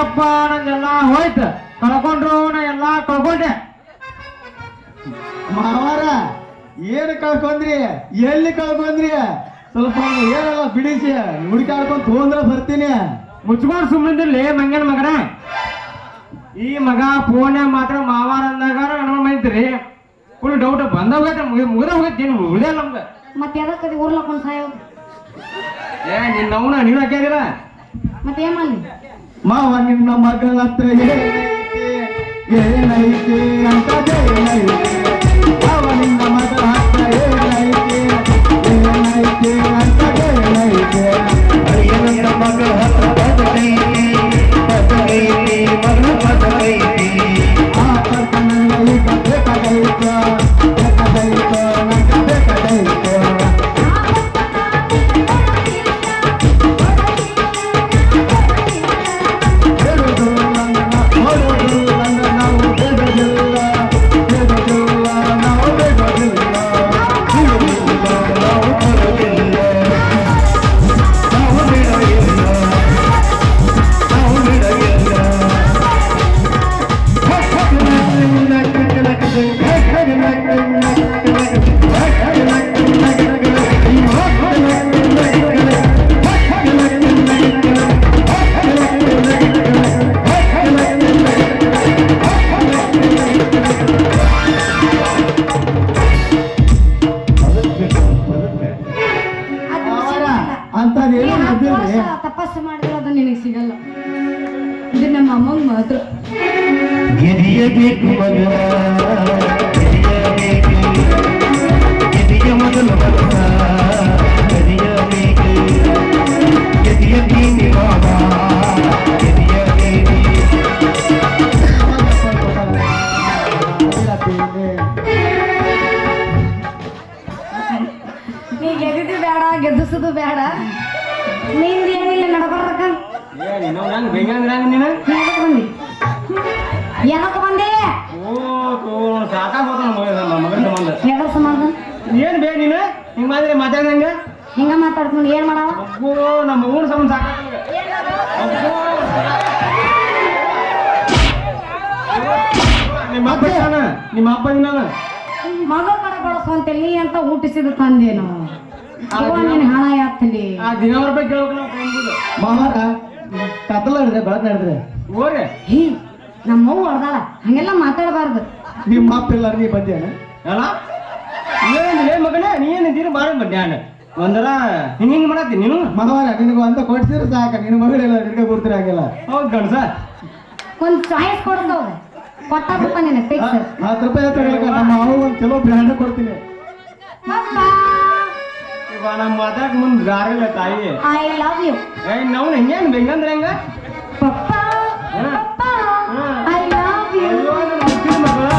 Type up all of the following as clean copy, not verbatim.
ಯಪ್ಪ ನಂದೆಲ್ಲ ಹೋಯ್ತು, ಕಳ್ಕೊಂಡ್ರು ನಾ ಎಲ್ಲಾ ಕಳ್ಕೊಂಡೆ. ಮಾವಾರ ಏನು ಕಳ್ಕೊಂಡ್ರಿ, ಎಲ್ಲಿ ಕಳ್ಕೊಂಡ್ರಿ? ಸ್ವಲ್ಪ ಏನೆಲ್ಲ ಬಿಡಿಸಿ ಹುಡುಕಾಡ್ಕೊಂಡು ತೊಗೊಂಡ್ರೆ ಬರ್ತೀನಿ. ಮುಚ್ಕೊಂಡು ಸುಮ್ಮನಿದ್ರಲ್ಲಿ ಮಂಗನ ಮಗನ. ಈ ಮಗ ಫೋನ್ ಮಾತ್ರ ಮಾವಾರ ಅಂದಾಗ ನನ್ನ ಮೈತ್ರಿ ಫುಲ್ ಡೌಟ್ ಬಂದೋಗೈತೆ, ಮುಗಿದ ಹೋಗೈತೆ. ಏನು ಉಳಿಯಲ್ಲ ನಮ್ಗೆ. ಮತ್ತೆ ಎದಕ್ಕದಿ ಊರ್ಲಕ್ಕೊಂಡ್ ಸಾಯೋ ನಿನ್ನ ಅವನ ನೀನು ಹಾಕಿದಿರ ಮತ್ತೆ ಏನ್ ಮಾಡ್ಲಿ? ಮಾವ ನಿನ್ನ ಮಗಳ ಹತ್ರ ಏನೈತೆ ಅಂತ ಏನೈತೆ, ಮಾವ ನಿನ್ನ ಮಗಳ ಹತ್ರ ಏನೈತೆ ಅಂತ ಏನೈತೆ. ನನ್ನ ಮಗಳ ಹತ್ರ ಬದಲೈತಿ ಮಗಳು ಬದಲೈತಿ. ಆ ಪಕ್ಕ ನನ್ನ ಈಗ ಬೇಕಾಗೈತ ನಂಗೆ ಬೇಕಾಗೈತ. ತಪಸ್ಸು ಮಾಡಿದ್ರೆ ಅದು ನಿನಗೆ ಸಿಗಲ್ಲ. ಇದು ನಮ್ಮ ಅಮ್ಮಂಗ್ ಮಾತ್ರ. ಗೆದಿಯಬೇಕು ಮಗನ, ಗೆದಿಯಬೇಕು, ಗೆದಿಯ ಮೊದಲ ಮಗನ, ಗೆದಿಯಬೇಕು, ಗೆದಿಯಬೇಕು ಬಾಬಾ, ಗೆದಿಯಬೇಕು. ನೀ ಗೆದ್ದಿದ್ದು ಬೇಡ, ಗೆದ್ದಿಸೋದು ಬೇಡ. ನಿಂದ ಏನಿಲ್ಲ ನಡಬರ್ರಕ್ಕ. ನೀನು ಎದಕ್ ಬಂದಿ? ಎದಕ್ ಬಂದೆ? ಸಾಕಾಗೋದ ಮಗನ ಸಂಬಂಧ. ಎದಕ್ ಸಂಬಂಧ? ಏನ್ ಬೇ ನೀನು ಹಿಂಗ್ ಮಾಡಿದ್ರೆ ಮಾತಾಡ್ದಂಗ ಹಿಂಗ ಮಾತಾಡ್ಕೊಂಡು ಏನ್ ಮಾಡವ? ಅಬ್ಬೋ ನಮ್ಮ ಮಗನ ಸಂಬಂಧ ಸಾಕಾಗ. ನಿಮ್ಮ ಅಪ್ಪ ಇದ್ದಾನ, ನಿಮ್ಮ ಅಪ್ಪ ಇದ್ದಾನ. ಮಗ ಕಡೆ ಬಳಸು ಅಂತೇಳಿ ನೀ ಅಂತ ಊಟಿಸಿದ ತಂದೇನು ನೀನ್ ಹಣ ಯಾತ್ತಲಿ ಆ ದಿನ ರೂಪಾಯಿ ಕೇಳ್ಬೇಕು ನಾವು ಕೈಂಬುದು. ಮಾವಾರ ಕತ್ತಲ ಹಿಡಿದ್ರೆ ಬೆಳಕು ನಡೆದ್ರೆ ಓರೆ ಹೀ ನಮ್ಮವ್ವ ಹೊಡ್ದಾಳ, ಹಂಗೆಲ್ಲ ಮಾತಾಡಬಾರ್ದು. ನಿಮ್ಮ ಅಪ್ಪ ಇಲ್ಲ ನೀ ಬಂದೇನ? ಅಲ್ಲ ಏನ್ ಮಗನೇ ನೀನಿದ್ದೀರಿ ಬಾರ ಬಡ್ಡ್ಯಾನ ಒಂದರ ಹಿಂಗ್ ಮಾಡತ್ತೀನಿ ನೀನು. ಮಾವಾರ ನಿನಗೂ ಅಂತ ಕೊಡ್ಸಿದ್ರೆ ಸಾಕ, ನಿನ್ನ ಮಗಳೆಲ್ಲ ನಿನಗೆ ಗುರ್ತಿರ ಆಗಿಲ್ಲ. ಹೌದು ಗಣಸ ಒಂದ್ ಚಾಯ್ಸ್ ಕೊಡ್ದವ್ರ ಕೊಟ್ಟಾಗಪ್ಪ ನಿನ್ನ ಫಿಕ್ಸ್. 10 ರೂಪಾಯಿ ಹತ್ರ ನಮ್ಮ ಅವ ಒಂದು ಚಲೋ ಬ್ರ್ಯಾಂಡ್ ಕೊಡ್ತೀನಿ. ಇವಾಗ ನಮ್ಮ ಮಾತಾಕ್ ಮುಂದ್ ಗಾರಿಲ್ಲ ತಾಯಿ. ಐ ಲವ್ ಯು ನಾವು ಹೆಂಗೇನ್ ಬೆಂಗಂದ್ರೆ ಹೆಂಗ ಪಪ್ಪ ಪಪ್ಪ ಐ ಲವ್ ಯು ಮಗಳ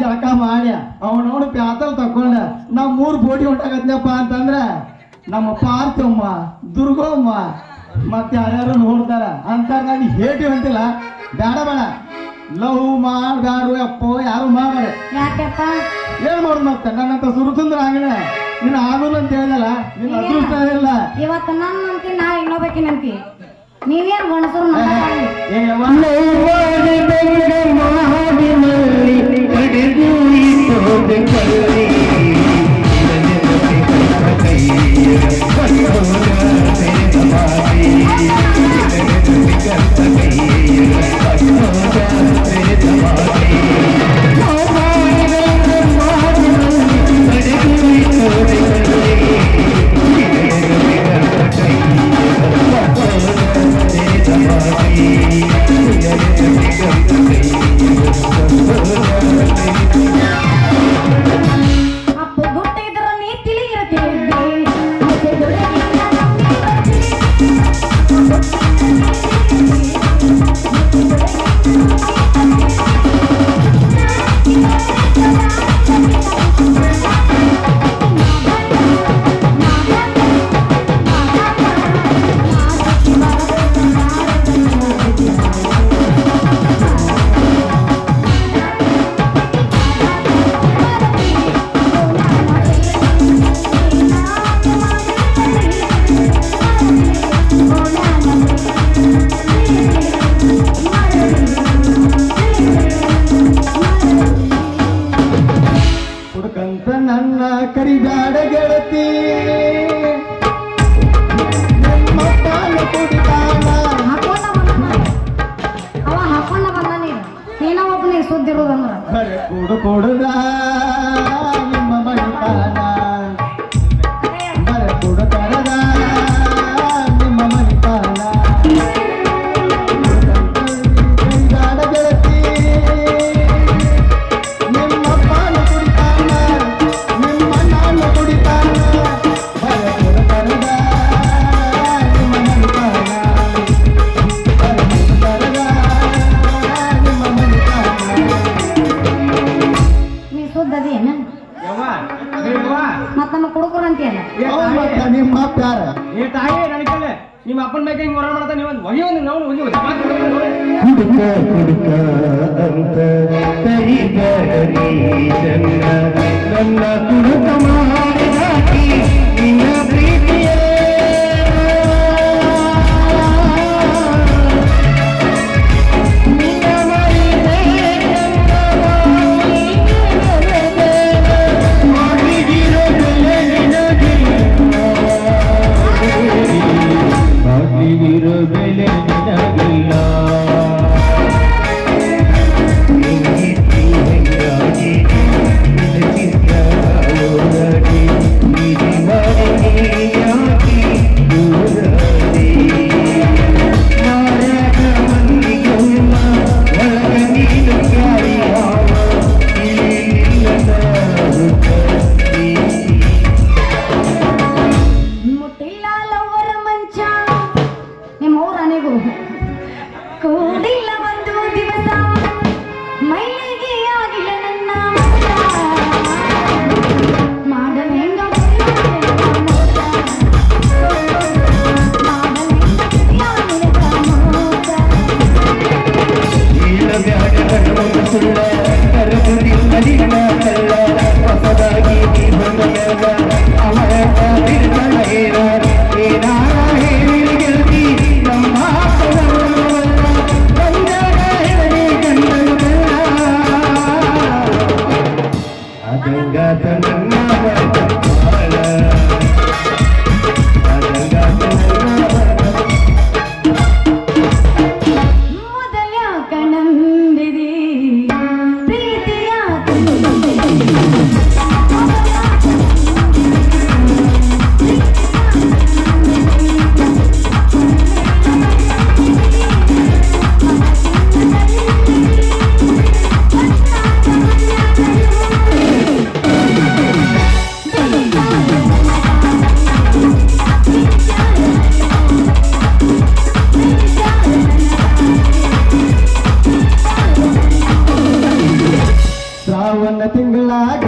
ಜಳಕ ಮಾಡಿ ಅವನವನು ಪ್ಯಾತಲ್ ತಕೊಂಡ ನಾವ್ 3 ಬೋಟಿ ಹೊಂಟಾಗತ್ನಪ್ಪ ಅಂತಂದ್ರ ನಮ್ಮ ಪಾರ್ಥಮ್ಮ ದುರ್ಗಮ್ಮ ಮತ್ತೆ ಯಾರ್ಯಾರು ನೋಡ್ತಾರ ಅಂತ ನಾನು ಹೇಟಿ ಅಂತಿಲ್ಲ. ಬೇಡ ಬೇಡ ಲವ್ ಮಾಡ್ಬಾರು ಅಪ್ಪೋ ಯಾರು ಮಾಡ್ಬಾರ. ಯಾಕಪ್ಪ ಏನ್ ಮಾಡುದು ಮತ್ತೆ ನನ್ನಂತ ಸುರುತಂದ್ರ ಹಂಗನೆ ನೀನ್ ಆಗೋಲ್ಲ ಅಂತ ಹೇಳಿದಲ್ಲ, ನಿನ್ನ ಅದೃಷ್ಟ ಇಲ್ಲ. ಇವತ್ತು ನನ್ನ ಅಂತಿ ನಾ ಇನ್ನೊಬೇಕಿನಂತಿ ನೀವೇನ್ ಗಣಸರು Thank you. ನಿಮ್ಮ ಅಪ್ಪ ಯಾರ ಏ ತಾಯಿ ನನಗೆ ನಿಮ್ಮ ಅಪ್ಪನ ಬಗ್ಗೆ ಹಿಂಗ್ ಹೊರ ಮಾಡ್ತಾ ನೀವು ಒಗಿ ಒಂದು ನಾವು ಒಗಿ ಕುಡುಕ ಕುಡುಕ ಅಂತ ಕೈಗರಿ ಜನ್ನ ನನ್ನ ಕುಡುಕ ಮಾಡಿದಾಕಿ ನಿನ್ನ ಪ್ರೀತಿಯ ನಿನ್ನ ಮೈದೆ ಮಾಡಿದಿರೋ ಬೆಲೆ ನಿನಗಿಲ್ಲ ಮಾಡಿದಿರೋ ಬೆಲೆ ನಿನಗಿಲ್ಲ ಹಿಂಗಿತ್ತಿ ಹೆಂಗಾಗಿ ನಿನ್ನ ಚಿತ್ತ ಓಡಾಡಿ ನಿಧಿ ಮಾಡಿ ಯಾಕೆ ದೂರದಿ ಮಾರಾಟ ಮಂದಿಗೊಮ್ಮ ಒಳಗ ನೀನು ಗಾಳಿ ಹಾವ ಇಲ್ಲಿಲ್ಲದ ಹುಟ್ಟಿ ಮುಟ್ಟಿಲ್ಲ ಲವ್ವರ ಮಂಚ ನಿಮ್ಮ ಊರನೆಗೂ ಕೂಡಿಲ್ಲ ಒಂದು ದಿವಸ ಮೈಲಿಗೆ ಆಗಿಲ್ಲ ನನ್ನ ಮಾಡಲ್ ಹೆಂಗ ಇಲ್ಲ ಬ್ಯಾಡ ಕಣ್ಣೊಂದು ಸುಳ್ಳ ಕರಗುದಿಲ್ಲ ನಿನ್ನ ಕಳ್ಳ ಹೊಸದಾಗಿ ನೀ ಬಂದೆಯಲ್ಲ ಅವಳ ಬಿಡ್ತಳ ಏನಾರ ಹೇಳಿ ಗೆಲ್ತಿ ನಮ್ಮ ಅಪ್ಪನವಲ್ಲ ಬಂದಾಗ ಹೇಳಿ ಗಂಡನು ಬೆಲ್ಲ ಅದಂಗಾತ ನನ್ನ ಬಾಳ ಅದಂಗಾತ ನನ್ನ ಮೊದಲ ಕಣಂದಿದಿ ಪ್ರೀತಿಯ ಶ್ರಾವಣ ತಿಂಗಳಾಗ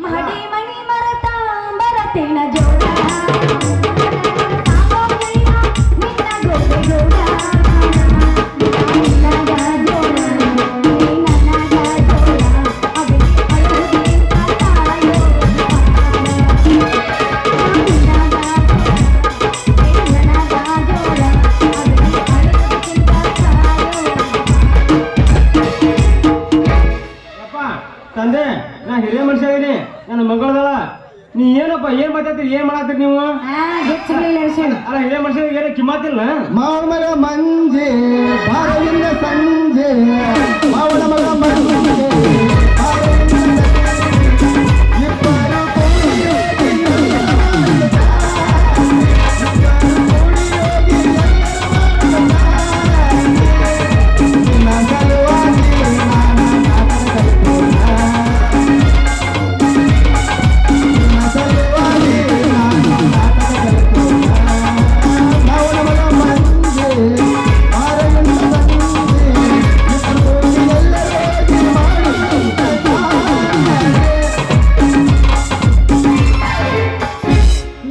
ಮಹಡಿ ಮಣಿ ಮರತ ಬರತೇನ ಜೋಡ ನಿನ್ನ ಗೋಡೆ ಜೋಡ ನಿನ್ನಗ ಜೋಡ ನಿನ್ನಗ ಜೋಡ ಅದೇ ಅಳುವುದಿಲ್ಲ ತಾಯೋ ನಿನ್ನಗ ಜೋಡ ಅದೇ ಅಳುವುದಿಲ್ಲ ತಾಯೋ ಯಪ್ಪ ತಂದೆ ನಾ ಹಿರಿಯ ಮನುಷ್ಯ ಇದೀನಿ ನನ್ನ ಮಗಳದಳ ನೀ ಏನಪ್ಪ ಏನ್ ಮಾತಾಡ್ತೀರಿ ಏನ್ ಮಾಡತ್ತೀರಿ ನೀವು ಹೆಚ್ಚಿರಲಿಲ್ಲ ವಿಷಯ ಅಲ್ಲ ಹಿರಿಯ ಮನುಷ್ಯ ಏನು ಕಿಮ್ಮತ್ತಿಲ್ಲ ಮಾವನ ಮಗ ಮಂಜೆ ಬಾರಲಿಂದ ಸಂಜೆ ಮಾವನ ಮಗ ಮಂಜೆ ಬಾರಲಿಂದ ಸಂಜೆ. ಇಬ್ಬರು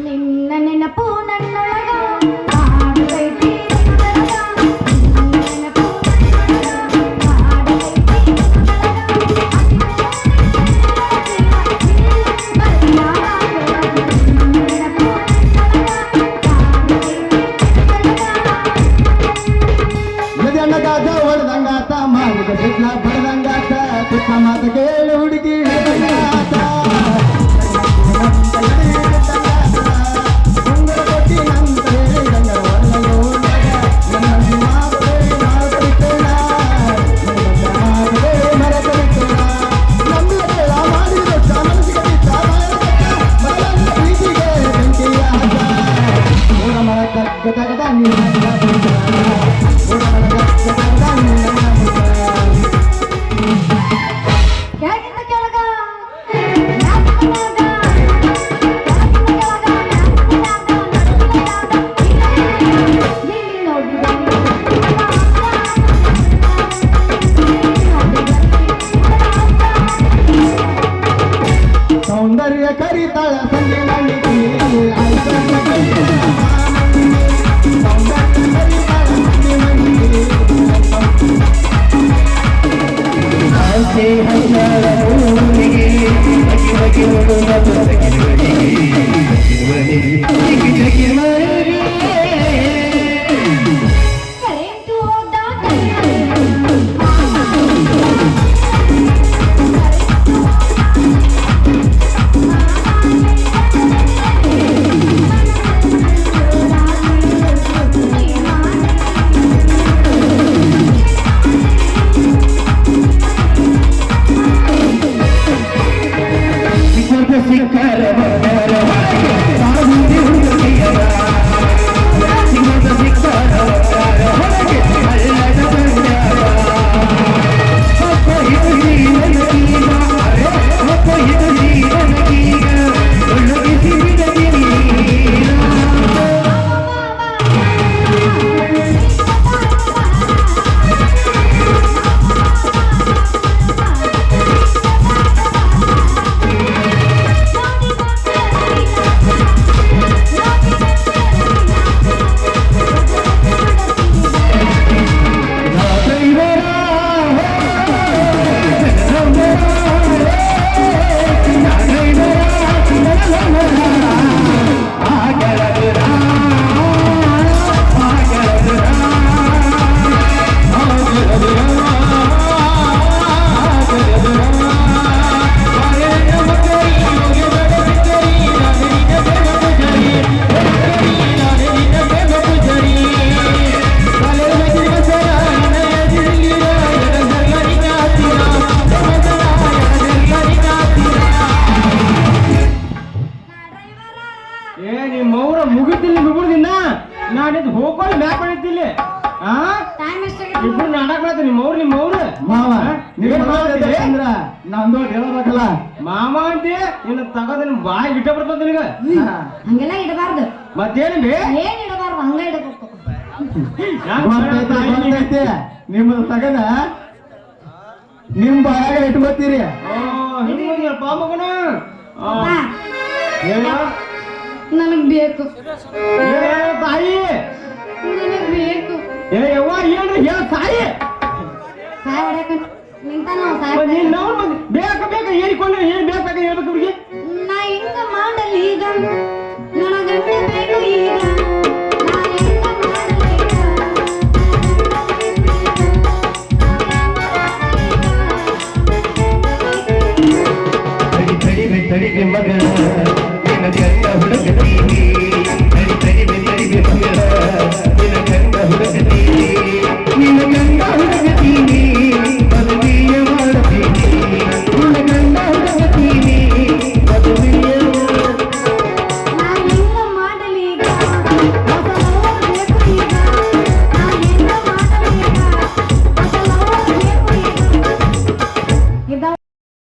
ನಿನ್ನ ನೆನಪು ನನ್ನೊಳಗ ಕಾಡುತ್ತೈತಿ ನಿನ್ನೊಳಗ. ನಿನ್ನ ನೆನಪು ನನ್ನೊಳಗ ಕಾಡುತ್ತೈತಿ ಎದೆಣ್ಣಗಾತ ಹೊಡೆದಂಗಾತ ಮಾಡಿದ ಸಿಟ್ಲ ಬಡದಂಗಾತ ಸಿಟ್ಲ ಮಾತು ಕೇಳಿ ಹುಡುಗಿ ಹಿಡಿದಂಗಾತ. ಉಂಗುರ ಕೊಟ್ಟಿ ನಂತ ಹೇಳಿದಂಗ ಹೊರಗಡೆ ಹೋದಾಗ ನನ್ನ ಮಾತುಗಳೇ ಮಾತುಗಳನ್ನ ಮರೆತುಬಿಟ್ಟೋಣ. ನಂಬಿಕೆಯ ಮಾಡಿದ ಮನಸ್ಸಿಗೆ ಬಿಟ್ಟ ಮರಳನ್ನ ಪ್ರೀತಿಗೆ ಬೆಂಕಿಯ ಹಾಕ. ಊರ ಮರ ಕಗ್ಗ ತಗದ ನಿನ್ನ ಊರ ಮರ ಕಗ್ಗ ತಗದ ನಿನ್ನ ಕರಿತಾಳ ಸಂಜೆ ಮಲ್ಲಿಗೆ ಐತಂತ ಕರಿತಾಳ ಸಂಗಟ ಕರಿತಾಳ ಸಂಜೆ ಮಲ್ಲಿಗೆ ಆಸೆ ಹಂಚಾಳ ಮೂಲಿಗೆ ಬಗೆ ಬಗೆ ಹುಡುಗ ಬಗೆವನಿಗೆ ಕರೆಂಟು ಹೋದ ಸಿಕ್ಕರ ಏ ನಿಮ್ಮವ್ರ ಮುಗಿತಿಲ್ಲ ಬಿಗುಡ್ದಿನ್ನ ನಾನಿದ್ ಹೋಗೋಲ್ ಮ್ಯಾಪ್ ಮಾಡಿದ್ದಿಲ್ಲ ಆ ಟೈಮ್ ಎಷ್ಟಾಗಿದೆ ಇಬ್ರು ನಾಟಕ ಮಾಡ್ತ ನಿಮ್ಮವ್ರು ಮಾವ ನೀವ್ ಏನ್ ಮಾಡ್ತಿದ್ದೆ? ಅಂದ್ರ ನಂದು ಹೇಳ್ಬೇಕಲ್ಲ ಮಾಮ ಅಂತೆ ನಿನ್ನ ತಗದ ನಿಮ್ ಬಾಯಿ ಬಿಟ್ಟ ಬಿಡ್ತದ ನಿನಗ ಹಂಗೆಲ್ಲ ಇಡಬಾರ್ದು ಮತ್ತೇನು ಬೇ ಏನ್ ಇಡಬಾರ್ದು ಹಂಗ ಇಡಬೇಕು ಗೊತ್ತೈತೆ ನಿಮ್ಮದು ತಗದ ನಿಮ್ ಬಾಯಾಗ ಇಟ್ಕೋತೀರಿ ಪಾಮಗನ ನನಗ್ ಬೇಕು ತಾಯಿ ನನಗ್ ಬೇಕು ಏ ಯವ್ವ ಏನ್ರಿ ಹೇಳ ತಾಯಿ ಸಾಯ ಹೊಡ್ಯಾಕ ನಿಂತ ನಾವು ಸಾಯ ನೀನ್ ನಾವು ಬೇಕ ಹೇಳಿಕೊಂಡು ಏನ್ ಬೇಕಾಗ ಹೇಳ್ಬೇಕು ಅವ್ರಿಗೆ ನಾ ಹಿಂಗ ಮಾಡಲಿ ಈಗ ನನ್ನ ಗಂಡ ಬೇಕು ಈಗ ನಾ ಹೆಂಗ ಮಾಡಲಿ ತಡಿಗೆ ಮಗಳ